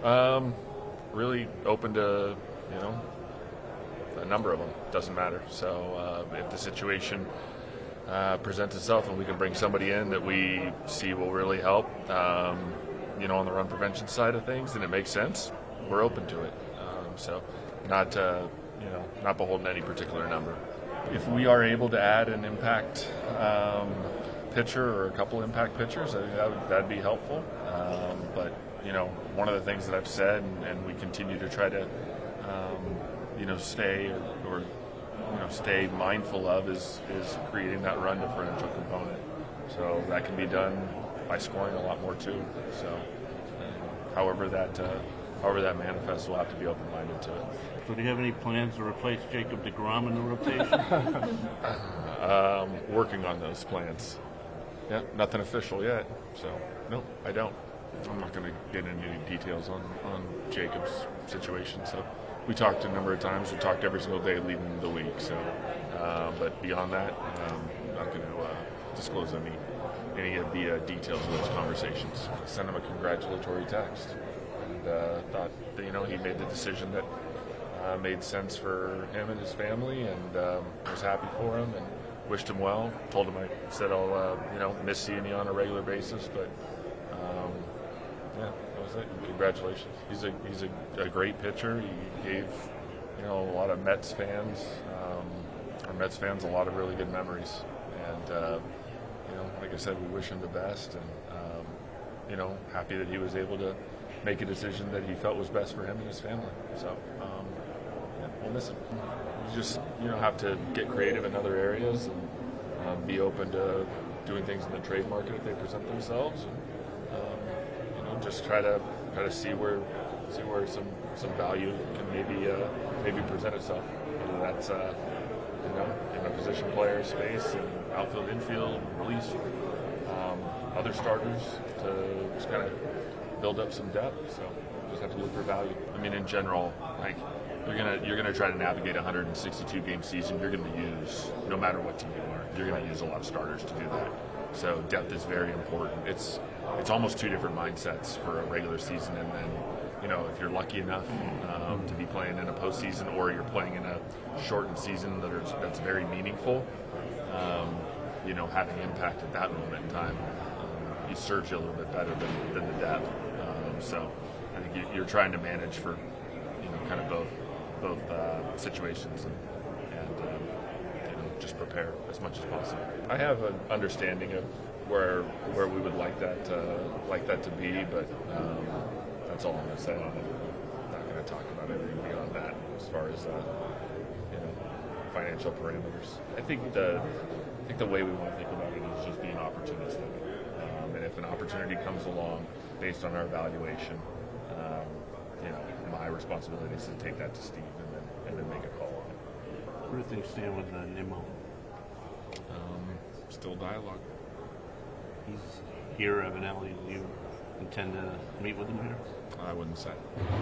Really open to, a number of them. Doesn't matter. So if the situation presents itself and we can bring somebody in that we see will really help, on the run prevention side of things, and it makes sense, we're open to it. So not beholden to any particular number. If we are able to add an impact pitcher or a couple impact pitchers, I think that'd be helpful. But one of the things that I've said, and we continue to try to, stay mindful of is creating that run differential component. So that can be done by scoring a lot more too. So however that manifests, we'll have to be open-minded to it. So do you have any plans to replace Jacob deGrom in the rotation? Working on those plans. Yeah, nothing official yet. So no, I don't. I'm not going to get into any details on Jacob's situation. So we talked a number of times. We talked every single day leading the week. So, but beyond that, I'm not going to disclose any of the details of those conversations. Send him a congratulatory text, and thought that he made the decision that made sense for him and his family, and was happy for him and wished him well. Told him I said I'll miss seeing you on a regular basis, but. That was it. Congratulations. He's a great pitcher. He gave a lot of Mets fans, a lot of really good memories. And like I said, we wish him the best, and happy that he was able to make a decision that he felt was best for him and his family. So we'll miss him. You just have to get creative in other areas and be open to doing things in the trade market if they present themselves. And, just try to see where some value can maybe present itself. Whether that's in a position player space, in outfield, infield, release, other starters to just kind of build up some depth. So just have to look for value. I mean, in general, like you're gonna try to navigate a 162 game season. You're gonna use, no matter what team you are, you're gonna use a lot of starters to do that. So depth is very important. It's almost two different mindsets for a regular season, and then if you're lucky enough to be playing in a postseason, or you're playing in a shortened season that's very meaningful, having impact at that moment in time, you surge a little bit better than the depth. So I think you're trying to manage for kind of both situations and just prepare as much as possible. I have an understanding of where we would like that to be, but that's all I'm going to say on it. I'm not going to talk about anything beyond that as far as financial parameters. I think the way we want to think about it is just being opportunistic, and if an opportunity comes along based on our valuation, my responsibility is to take that to Steve and then make a call on it. Where do things stand with Nimmo? Still dialogue. He's here, evidently. Do you intend to meet with him here? I wouldn't say.